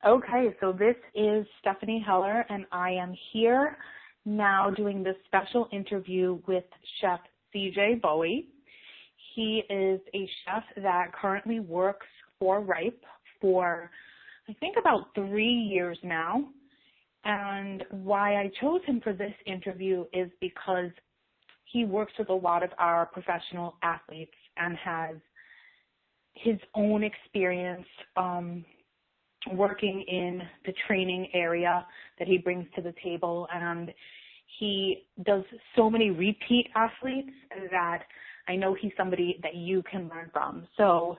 Okay, so this is Stephanie Heller, and I am here now doing this special interview with Chef CJ Bowie. He is a chef that currently works for Ripe for, I think, about 3 years now. And why I chose him for this interview is because he works with a lot of our professional athletes and has his own experience working in the training area that he brings to the table, and he does so many repeat athletes that I know he's somebody that you can learn from. So,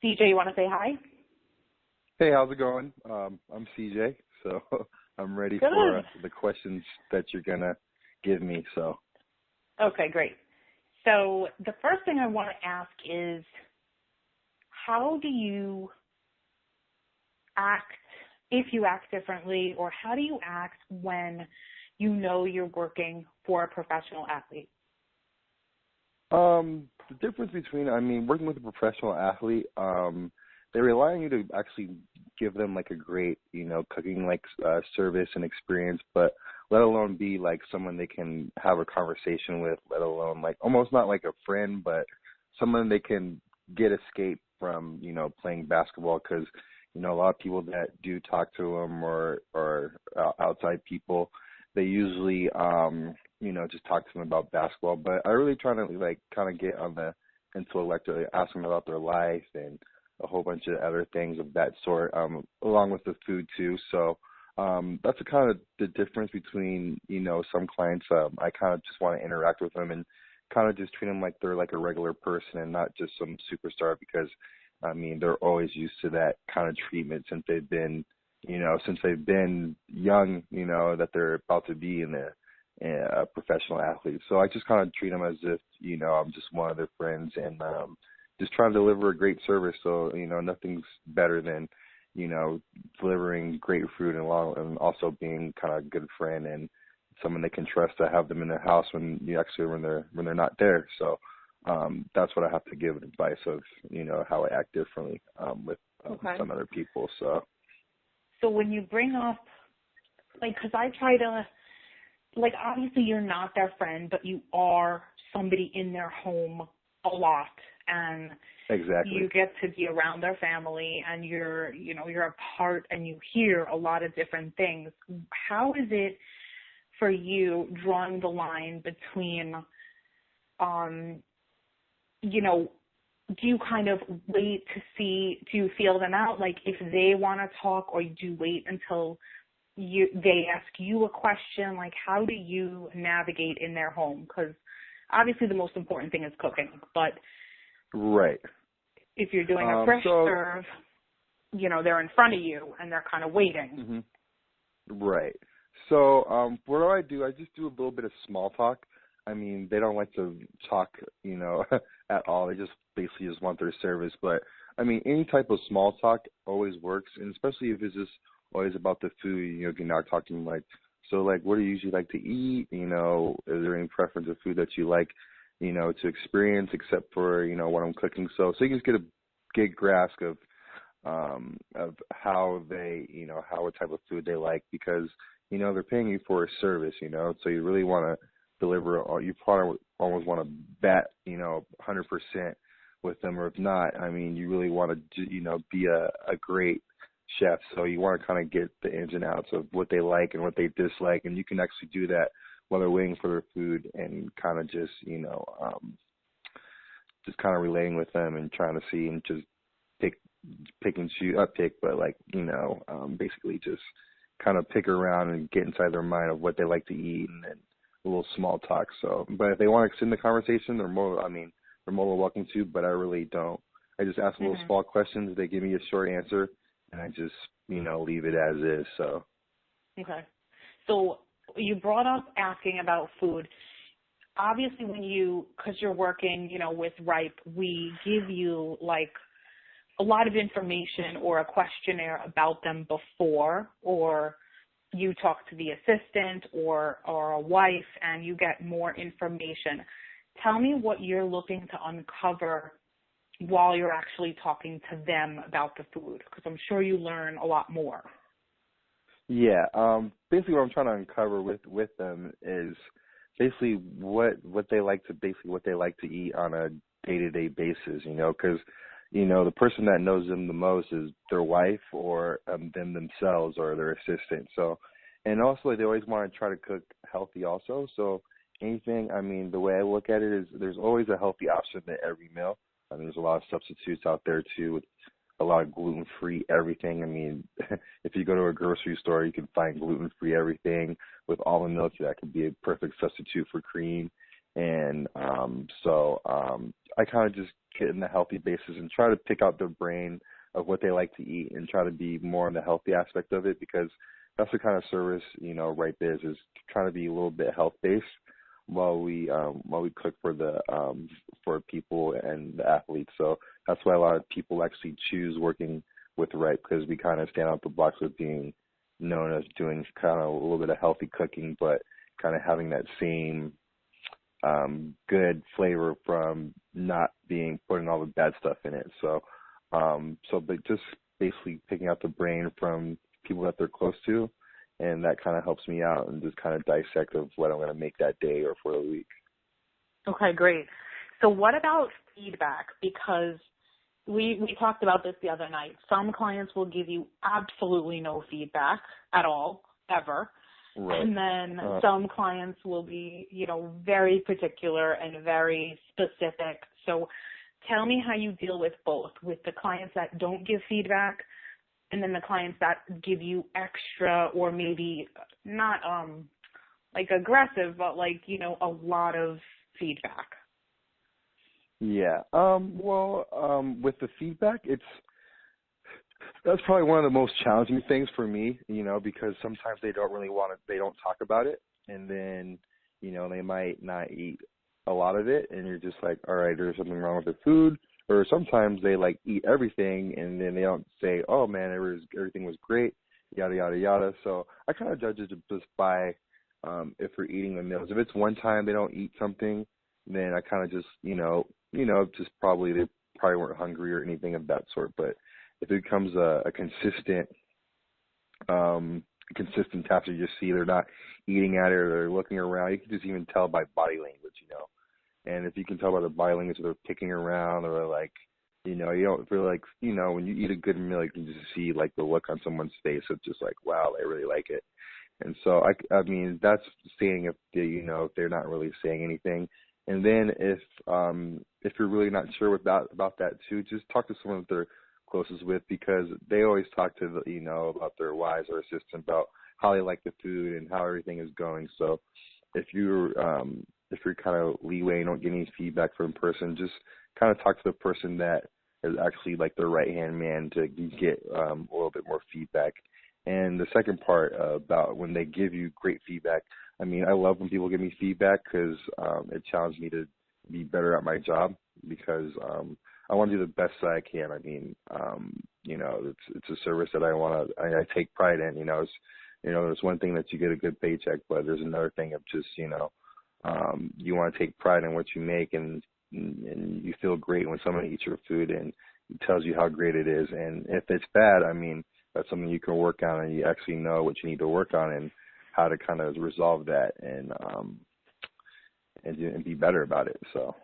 CJ, you want to say hi? Hey, how's it going? I'm CJ, so I'm ready Good. for the questions that you're going to give me. So, okay, great. So the first thing I want to ask is, how do you act, if you act differently, or how do you act when you know you're working for a professional athlete? the difference between, working with a professional athlete, they rely on you to actually give them like a great, cooking service and experience, but let alone be like someone they can have a conversation with, let alone like almost not like a friend, but someone they can get escape from, playing basketball, because a lot of people that do talk to them or outside people, they usually just talk to them about basketball. But I really try to like kind of get on the intellect, ask them about their life and a whole bunch of other things of that sort, along with the food too. So that's kind of the difference between, some clients. I kind of just want to interact with them and kind of just treat them like they're like a regular person and not just some superstar, because they're always used to that kind of treatment since they've been young, that they're about to be a professional athlete. So I just kind of treat them as if, I'm just one of their friends, and just trying to deliver a great service. So, nothing's better than, delivering great food and also being kind of a good friend and someone they can trust to have them in their house when they're not there. So that's what I have to give advice of, how I act differently with some other people. So when you bring up, because I try to, obviously you're not their friend, but you are somebody in their home a lot, and exactly, you get to be around their family, and you're a part, and you hear a lot of different things. How is it for you drawing the line between, do you kind of wait to see, do you feel them out, like if they want to talk, or do you wait until they ask you a question? Like, how do you navigate in their home? Because obviously the most important thing is cooking, but right, if you're doing a fresh serve, they're in front of you and they're kind of waiting. Mm-hmm. Right. So what do? I just do a little bit of small talk. They don't like to talk, at all. They just basically just want their service. But, any type of small talk always works, and especially if it's just always about the food. You're not talking like, so like, what do you usually like to eat? Is there any preference of food that you like, to experience except for, what I'm cooking? So you just get a good grasp of how they, what type of food they like, because, they're paying you for a service, so you really want to deliver, or you probably almost want to bet, 100% with them, or if not, you really want to, be a great chef. So you want to kind of get the ins and outs of what they like and what they dislike, and you can actually do that while they're waiting for their food, and kind of just, just kind of relating with them and trying to see and just pick and choose, not pick, but like, basically just kind of pick around and get inside their mind of what they like to eat, and then a little small talk. So, but if they want to extend the conversation, they're more than welcome to, but I really don't. I just ask little small questions. They give me a short answer, and I just, leave it as is. So. Okay. So you brought up asking about food. Obviously, because you're working, with Ripe, we give you like a lot of information or a questionnaire about them before, or you talk to the assistant or a wife and you get more information. Tell me what you're looking to uncover while you're actually talking to them about the food? Because I'm sure you learn a lot more. Yeah. Basically, what I'm trying to uncover with them is basically what they like to eat on a day-to-day basis. Because the person that knows them the most is their wife or them themselves or their assistant. So, and also they always want to try to cook healthy also. So anything, the way I look at it is there's always a healthy option at every meal. There's a lot of substitutes out there too, with a lot of gluten-free everything. If you go to a grocery store, you can find gluten-free everything with almond milk. That could be a perfect substitute for cream. And I kind of just get in the healthy basis and try to pick out their brain of what they like to eat and try to be more on the healthy aspect of it, because that's the kind of service, Right Biz is trying to be a little bit health-based while we cook for people and the athletes. So that's why a lot of people actually choose working with Right, because we kind of stand out the box with being known as doing kind of a little bit of healthy cooking, but kind of having that same good flavor from not being putting all the bad stuff in it. But just basically picking out the brain from people that they're close to, and that kind of helps me out and just kind of dissect of what I'm going to make that day or for the week. Okay, great. So what about feedback? Because we talked about this the other night. Some clients will give you absolutely no feedback at all, ever. Right. And then some clients will be, very particular and very specific. So tell me how you deal with both, with the clients that don't give feedback and then the clients that give you extra, or maybe not like aggressive, but like, a lot of feedback. Yeah. With the feedback, that's probably one of the most challenging things for me, because sometimes they don't talk about it, and then, they might not eat a lot of it, and you're just like, all right, there's something wrong with the food. Or sometimes they eat everything, and then they don't say, oh man, everything was great, yada yada yada. So I kind of judge it just by if we're eating the meals. If it's one time they don't eat something, then I kind of just just probably they probably weren't hungry or anything of that sort. But if it becomes a consistent task, you just see they're not eating at it or they're looking around, you can just even tell by body language, And if you can tell by the body language, they're picking around, or you don't feel like, when you eat a good meal, you can just see the look on someone's face of just wow, they really like it. And so that's saying if if they're not really saying anything. And then if you're really not sure about that too, just talk to someone that they're closest with, because they always talk to about their wives or assistant about how they like the food and how everything is going. So if you're kind of leeway and don't get any feedback from a person, just kind of talk to the person that is actually their right-hand man to get a little bit more feedback. And the second part about when they give you great feedback, I love when people give me feedback, because it challenges me to be better at my job, because I want to do the best that I can. It's a service that I take pride in. There's one thing that you get a good paycheck, but there's another thing of just, you want to take pride in what you make, and you feel great when someone eats your food and tells you how great it is. And if it's bad, that's something you can work on, and you actually know what you need to work on and how to kind of resolve that and be better about it. So.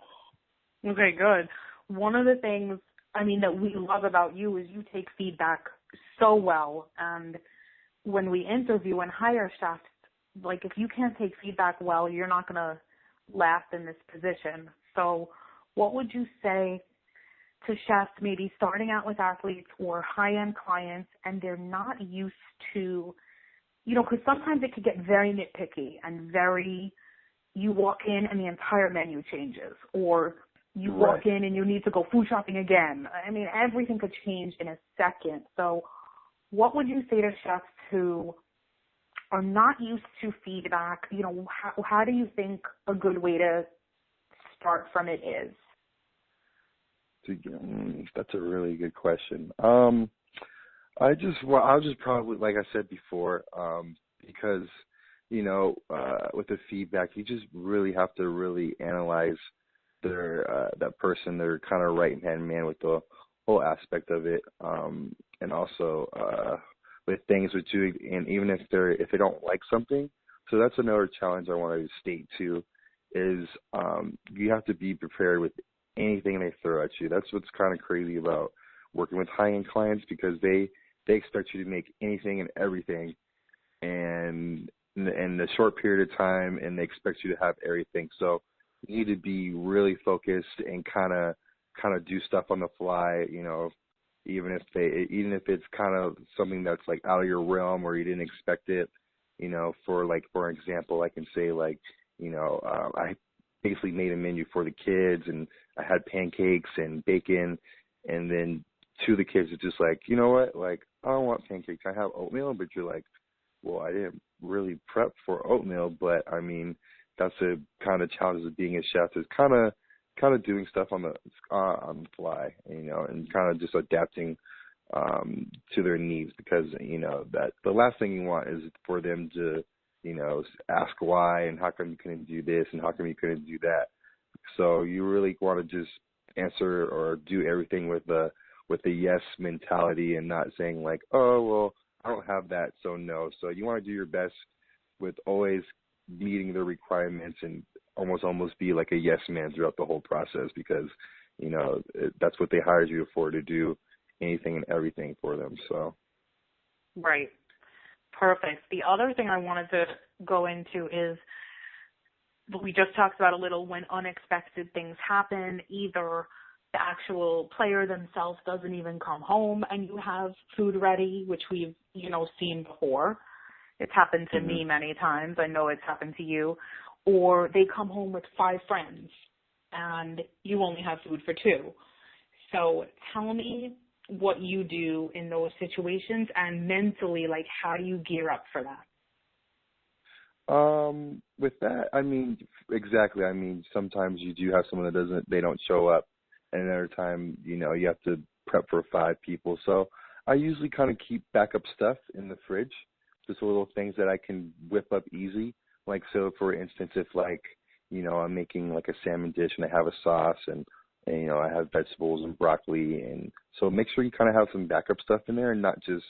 Okay, good. One of the things, that we love about you is you take feedback so well. And when we interview and hire chefs, if you can't take feedback well, you're not going to last in this position. So what would you say to chefs maybe starting out with athletes or high-end clients, and they're not used to, because sometimes it could get very nitpicky and you walk in and the entire menu changes, or you walk in and you need to go food shopping again. Everything could change in a second. So what would you say to chefs who are not used to feedback? How do you think a good way to start from it is? That's a really good question. I'll just probably, like I said before, because, with the feedback, you just really have to really analyze they're that person, they're kind of right hand man with the whole aspect of it, and also with things with you, and even if they don't like something. So that's another challenge I want to state too, is you have to be prepared with anything they throw at you. That's what's kind of crazy about working with high-end clients, because they expect you to make anything and everything, and in a short period of time, and they expect you to have everything. So you need to be really focused and kind of do stuff on the fly, even if it's kind of something that's like out of your realm or you didn't expect it. For example, I can say I basically made a menu for the kids, and I had pancakes and bacon, and then two of the kids are just like, you know what, like, I don't want pancakes, I have oatmeal. But you're like, well, I didn't really prep for oatmeal. But I mean, that's a kind of challenge of being a chef, is kind of doing stuff on the fly, and kind of just adapting to their needs, because that the last thing you want is for them to ask why, and how come you couldn't do this, and how come you couldn't do that. So you really want to just answer or do everything with a yes mentality, and not saying like, oh, well, I don't have that, so no. So you want to do your best with always meeting the requirements, and almost be like a yes man throughout the whole process, because that's what they hired you for, to do anything and everything for them. So right. Perfect. The other thing I wanted to go into is, we just talked about a little, when unexpected things happen, either the actual player themselves doesn't even come home and you have food ready, which we've, seen before. It's happened to me many times. I know it's happened to you. Or they come home with 5 friends and you only have food for 2. So tell me what you do in those situations, and mentally, like, how do you gear up for that? With that, I mean, exactly. I mean, sometimes you do have someone they don't show up, and another time, you have to prep for 5 people. So I usually kind of keep backup stuff in the fridge, just little things that I can whip up easy. Like, so for instance, if I'm making like a salmon dish and I have a sauce, and I have vegetables and broccoli, and so make sure you kind of have some backup stuff in there, and not just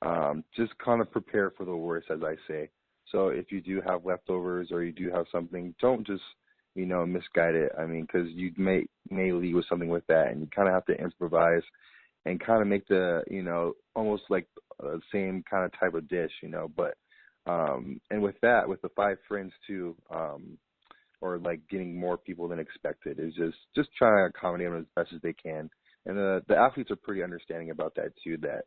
kind of prepare for the worst, as I say. So if you do have leftovers or you do have something, don't just, misguide it. I mean, because you may leave with something with that, and you kind of have to improvise and kind of make the, almost like the same kind of type of dish, but, and with that, with the 5 friends too, or like getting more people than expected, is just trying to accommodate them as best as they can. And the athletes are pretty understanding about that too, that,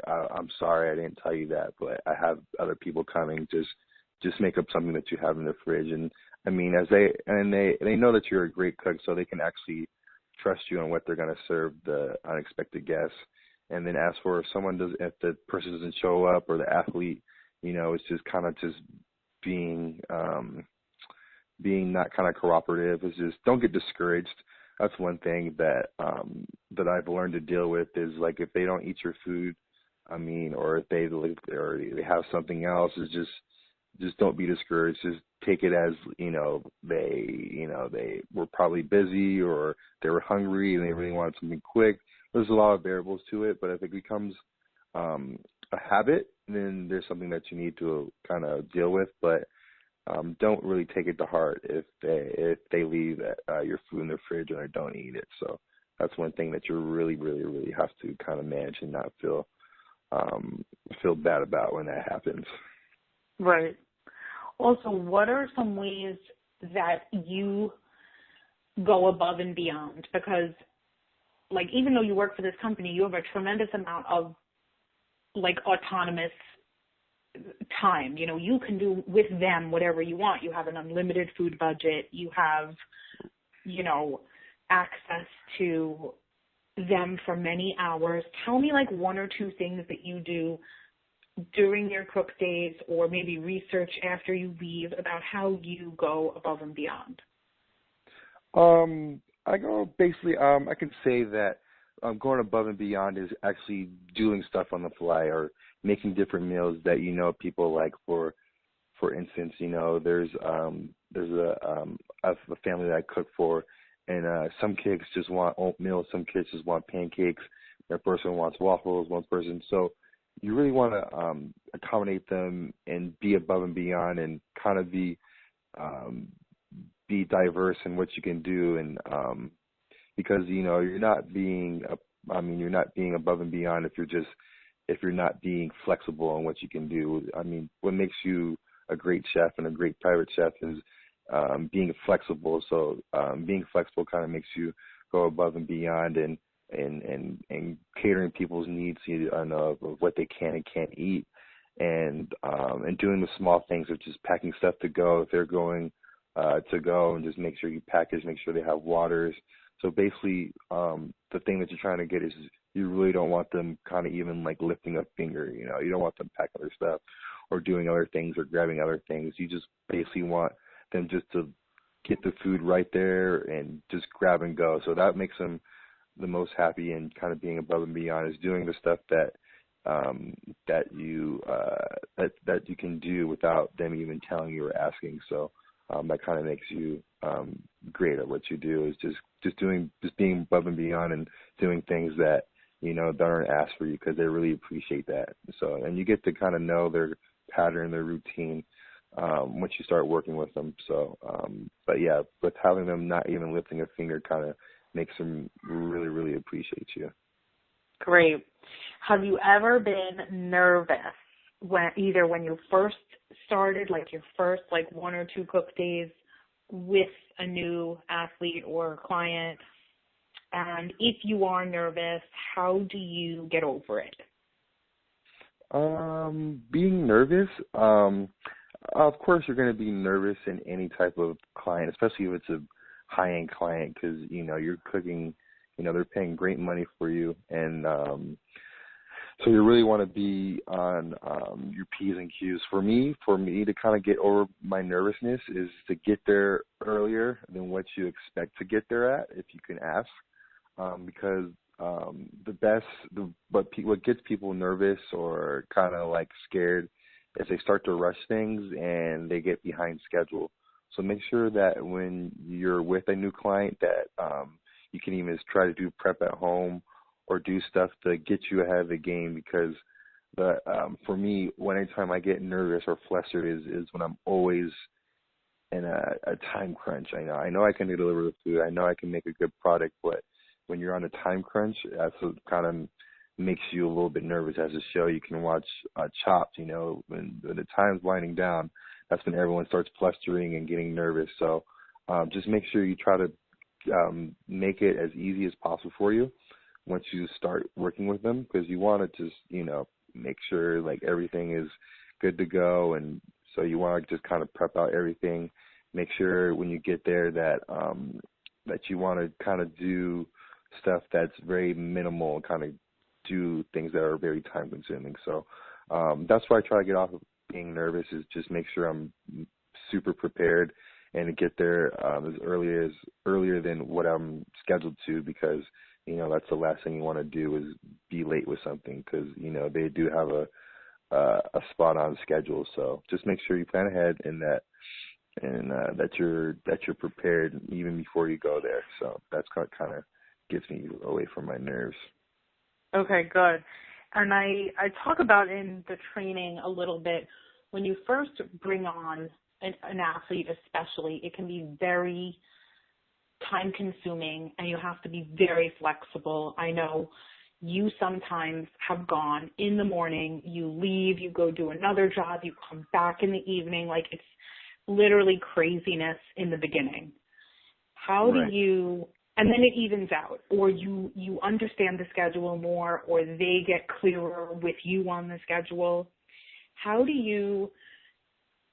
I'm sorry I didn't tell you that, but I have other people coming, just make up something that you have in the fridge. And I mean, they know that you're a great cook, so they can actually trust you on what they're going to serve the unexpected guests. And then as for if the person doesn't show up, or the athlete, it's just kind of just being not kind of cooperative. Is just, don't get discouraged. That's one thing that I've learned to deal with, is like, if they don't eat your food, I mean, or if they have something else, is just don't be discouraged. Just take it as, they were probably busy, or they were hungry and they really wanted something quick. There's a lot of variables to it, but if it becomes a habit, then there's something that you need to kind of deal with. But don't really take it to heart if they leave your food in the fridge and don't eat it. So that's one thing that you really, really, really have to kind of manage, and not feel bad about when that happens. Right. Also, what are some ways that you go above and beyond? Because, like, even though you work for this company, you have a tremendous amount of, like, autonomous time. You can do with them whatever you want. You have an unlimited food budget. You have, access to them for many hours. Tell me, like, 1 or 2 things that you do during your cook days, or maybe research after you leave, about how you go above and beyond. I go basically, I can say that going above and beyond is actually doing stuff on the fly, or making different meals that people like. For instance, there's a family that I cook for, and some kids just want oatmeal, some kids just want pancakes, another person wants waffles, one person. So you really want to accommodate them and be above and beyond, and kind of be diverse in what you can do, and because you're not being you're not being above and beyond if you're not being flexible on what you can do. I mean, what makes you a great chef and a great private chef is being flexible. So being flexible kind of makes you go above and beyond, and catering people's needs of what they can and can't eat, and doing the small things of just packing stuff to go if they're going to go, and just make sure you package, make sure they have waters. So basically, the thing that you're trying to get is you really don't want them kind of even like lifting a finger. You don't want them packing other stuff or doing other things or grabbing other things. You just basically want them just to get the food right there and just grab and go. So that makes them the most happy, and kind of being above and beyond is doing the stuff that you can do without them even telling you or asking. So that kind of makes you great at what you do, is just being above and beyond and doing things that that aren't asked for you, because they really appreciate that. So, and you get to kind of know their pattern, their routine once you start working with them. So, but yeah, with having them not even lifting a finger kind of makes them really, really appreciate you. Great. Have you ever been nervous when you first started, like your first 1 or 2 cook days with a new athlete or client? And if you are nervous, how do you get over it? Being nervous, of course you're going to be nervous in any type of client, especially if it's a high-end client, because, you're cooking, they're paying great money for you. And so you really want to be on your P's and Q's. For me to kind of get over my nervousness is to get there earlier than what you expect to get there at, if you can ask. Because what gets people nervous or kind of scared is they start to rush things and they get behind schedule. So make sure that when you're with a new client that you can even try to do prep at home or do stuff to get you ahead of the game, because for me, anytime I get nervous or flustered is when I'm always in a time crunch. I know I can deliver the food. I know I can make a good product, but when you're on a time crunch, that's what kind of makes you a little bit nervous. As a show, you can watch Chopped, when the time's winding down, that's when everyone starts flustering and getting nervous. So just make sure you try to make it as easy as possible for you once you start working with them, because you want to just, make sure everything is good to go. And so you want to just kind of prep out everything, make sure when you get there that you want to kind of do stuff that's very minimal, kind of do things that are very time consuming. So that's why I try to get off of being nervous, is just make sure I'm super prepared and get there earlier than what I'm scheduled to, because that's the last thing you want to do is be late with something, because they do have a spot on schedule. So just make sure you plan ahead and that you're prepared even before you go there. So that's kind of gets me away from my nerves. Okay, good. And I talk about in the training a little bit, when you first bring on an athlete especially, it can be very time consuming and you have to be very flexible. I know you sometimes have gone in the morning, you leave, you go do another job, you come back in the evening, it's literally craziness in the beginning. How Right. do you, and then it evens out, or you understand the schedule more, or they get clearer with you on the schedule. How do you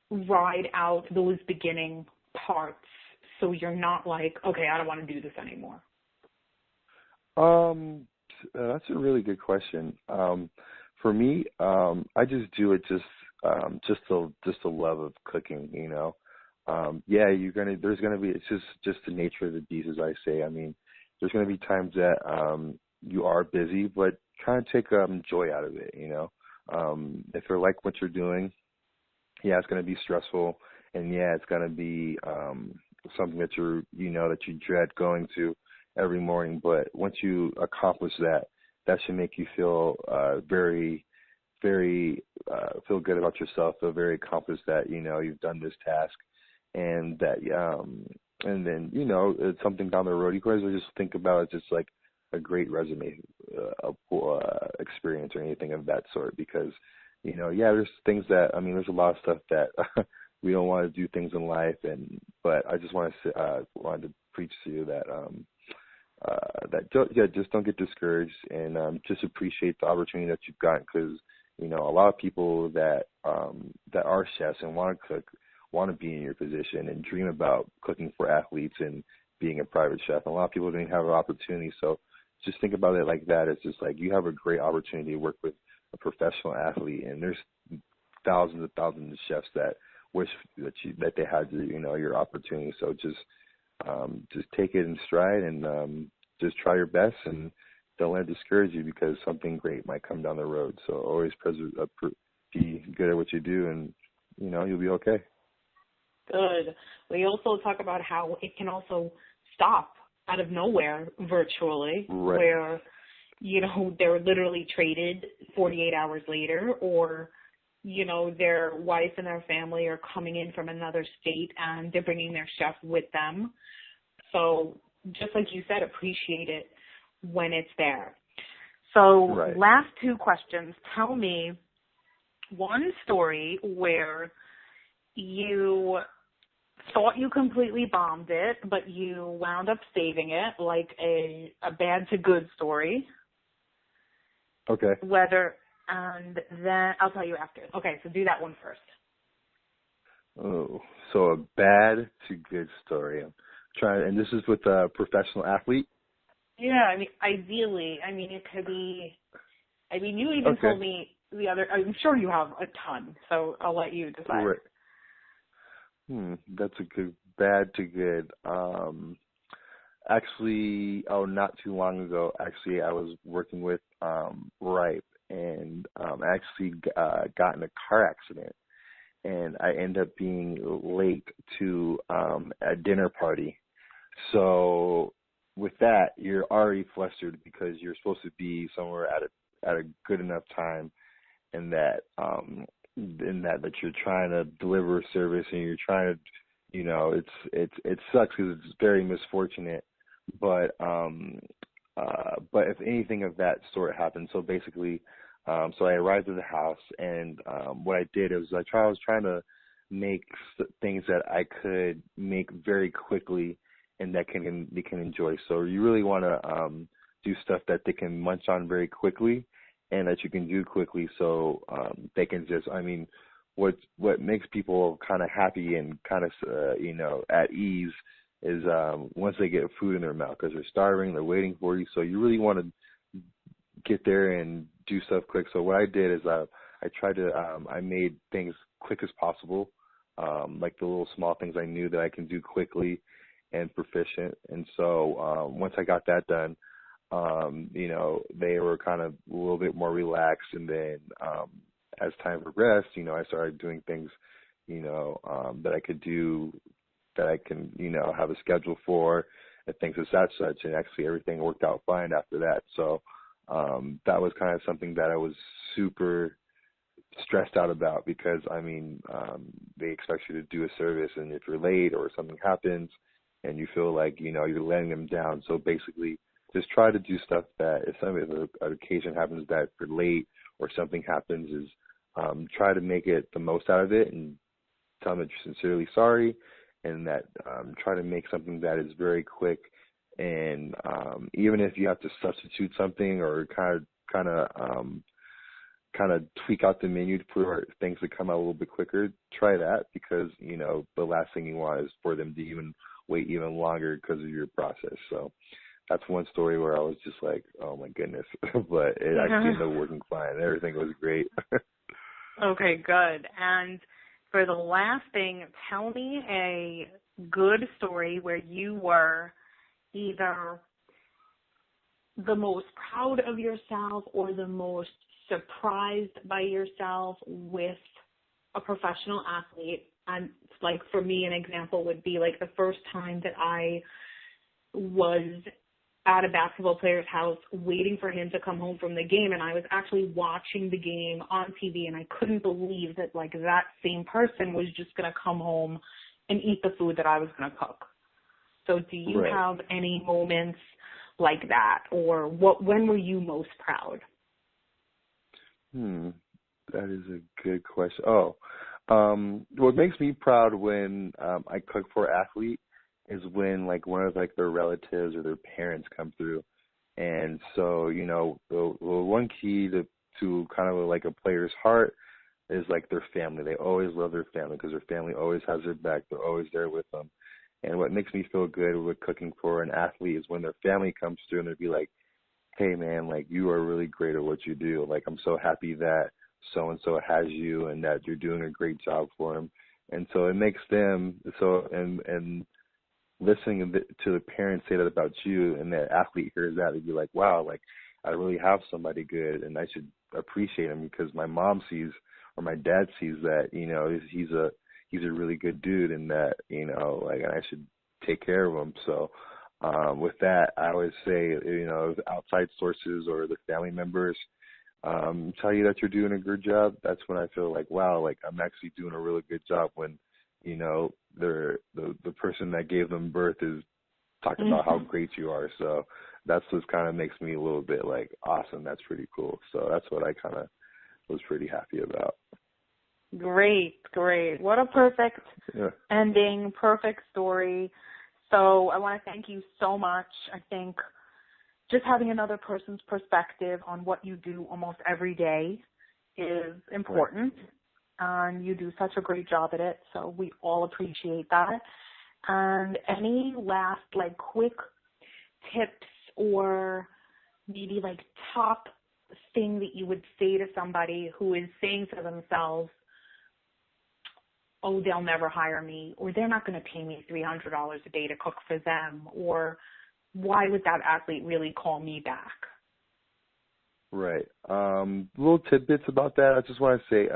ride out those beginning parts so you're not okay, I don't want to do this anymore? That's a really good question. For me, I just do it just the love of cooking, Yeah, there's gonna be, it's just the nature of the beast, as I say. I mean, there's gonna be times that you are busy, but kind of take joy out of it, If you like what you're doing, yeah, it's gonna be stressful And yeah, it's gonna be something that that you dread going to every morning. But once you accomplish that, that should make you feel very, very feel good about yourself. Feel very accomplished that you've done this task, and that and then it's something down the road. You guys will just think about it just like a great resume experience or anything of that sort, because there's things that there's a lot of stuff that we don't want to do things in life, but I just wanted to preach to you that just don't get discouraged, and just appreciate the opportunity that you've gotten, because a lot of people that are chefs and want to cook want to be in your position and dream about cooking for athletes and being a private chef. And a lot of people don't have an opportunity, so just think about it like that. It's just like you have a great opportunity to work with a professional athlete, and there's thousands and thousands of chefs that wish that they had your opportunity. So just take it in stride, and just try your best, and don't let it discourage you, because something great might come down the road. So always be good at what you do, and you'll be okay. Good. We also talk about how it can also stop out of nowhere virtually, right, where, they're literally traded 48 hours later, or, their wife and their family are coming in from another state and they're bringing their chef with them. So just like you said, appreciate it when it's there. So right. Last two questions. Tell me one story where you thought you completely bombed it, but you wound up saving it, like a bad to good story. Okay. And then I'll tell you after. Okay, so do that one first. Oh, so a bad to good story. I'm trying, and this is with a professional athlete? Yeah, ideally, it could be, you even told me I'm sure you have a ton, so I'll let you decide. Right. That's a good, bad to good. Actually, not too long ago, I was working with Ripe, and I actually got in a car accident, and I ended up being late to a dinner party. So with that, you're already flustered because you're supposed to be somewhere at a good enough time, and that you're trying to deliver service, and you're trying to, it sucks because it's very misfortunate, but if anything of that sort happened, so basically, so I arrived at the house, and what I did is I was trying to make things that I could make very quickly and that they can enjoy. So you really want to do stuff that they can munch on very quickly and that you can do quickly, so they can just, what makes people kind of happy and kind of, at ease is once they get food in their mouth, because they're starving, they're waiting for you. So you really want to get there and do stuff quick. So what I did is I tried to, I made things quick as possible, like the little small things I knew that I can do quickly and proficient. And so once I got that done, they were kind of a little bit more relaxed. And then as time progressed, I started doing things, that I could do, that I can, have a schedule for, and things of such. And actually everything worked out fine after that. So that was kind of something that I was super stressed out about, because they expect you to do a service, and if you're late or something happens and you feel like you're letting them down, so basically just try to do stuff that if an occasion happens that you're late or something happens, is try to make it the most out of it and tell them that you're sincerely sorry, and that try to make something that is very quick. And even if you have to substitute something or kind of tweak out the menu for things to come out a little bit quicker, try that, because the last thing you want is for them to even wait even longer because of your process. So that's one story where I was just like, oh my goodness, but it actually ended up working fine. Everything was great. Okay, good. And for the last thing, tell me a good story where you were either the most proud of yourself or the most surprised by yourself with a professional athlete, And like for me, an example would be like the first time that I was at a basketball player's house waiting for him to come home from the game, and I was actually watching the game on TV, and I couldn't believe that like that same person was just going to come home and eat the food that I was going to cook. So do you Right. have any moments like that, or when were you most proud? That is a good question. What makes me proud when I cook for an athlete is when like one of like their relatives or their parents come through. And so, the one key to kind of like a player's heart is like their family. They always love their family because their family always has their back. They're always there with them. And what makes me feel good with cooking for an athlete is when their family comes through and they'll be like, hey man, like you are really great at what you do. Like I'm so happy that so-and-so has you and that you're doing a great job for them. And so it makes them, and listening to the parents say that about you and that athlete hears that, they'd be like, wow, like I really have somebody good and I should appreciate him because my mom sees or my dad sees that, he's a really good dude and that, like I should take care of him. So with that, I always say, the outside sources or the family members tell you that you're doing a good job. That's when I feel like, wow, like I'm actually doing a really good job when, the person that gave them birth is talking about how great you are. So that's what kind of makes me a little bit like, awesome. That's pretty cool. So that's what I kind of was pretty happy about. Great. What a perfect ending, perfect story. So I want to thank you so much. I think just having another person's perspective on what you do almost every day is important. And you do such a great job at it, so we all appreciate that. And any last, like, quick tips or maybe, like, top thing that you would say to somebody who is saying to themselves, oh, they'll never hire me, or they're not going to pay me $300 a day to cook for them, or why would that athlete really call me back? Right. Little tidbits about that. I just want to say,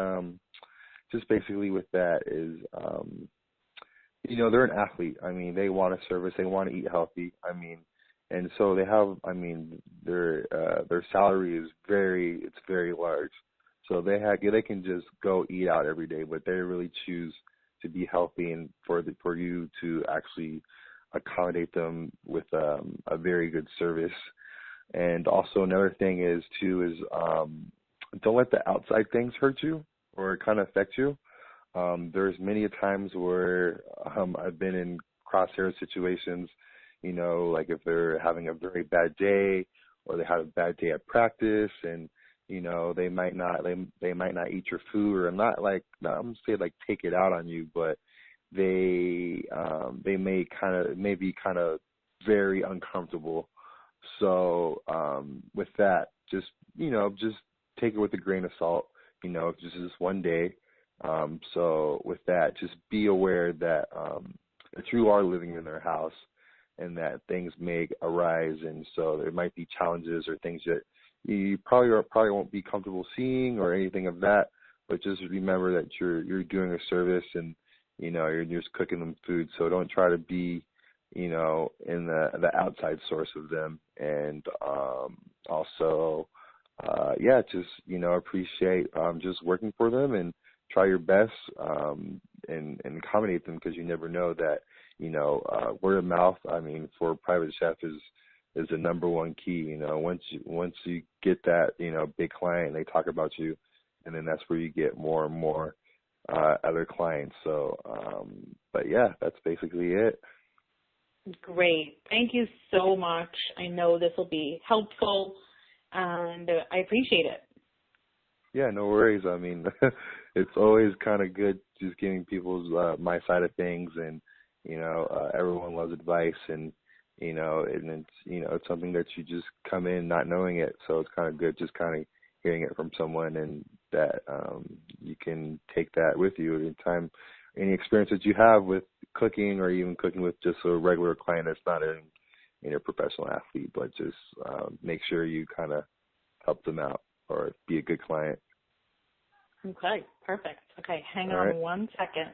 just basically with that is, they're an athlete. I mean, they want a service. They want to eat healthy. I mean, and so they have, their salary is it's very large. So they can just go eat out every day, but they really choose to be healthy and for you to actually accommodate them with a very good service. And also another thing is don't let the outside things hurt you or kind of affect you. There's many a times where I've been in crosshair situations, like if they're having a very bad day or they had a bad day at practice and, they might not eat your food or not I'm say like take it out on you, but they may be kind of very uncomfortable. So with that, just take it with a grain of salt. Just this one day. So with that, just be aware that you are living in their house and that things may arise, and so there might be challenges or things that you probably won't be comfortable seeing or anything of that. But just remember that you're doing a service and you're just cooking them food. So don't try to be in the outside source of them. And also just appreciate just working for them and try your best and accommodate them, because you never know that word of mouth, for a private chef is the number one key. Once you get that big client, they talk about you, and then that's where you get more and more other clients. So but yeah, that's basically it. Great. Thank you so much. I know this will be helpful, and I appreciate it. Yeah, no worries. It's always kind of good just giving people's my side of things, and everyone loves advice, and it's something that you just come in not knowing it, so it's kind of good just kind of hearing it from someone, and that you can take that with you at any time. Any experience that you have with cooking, or even cooking with just a regular client that's not a professional athlete, but just make sure you kind of help them out or be a good client. Okay, perfect. Okay, hang All on right. 1 second.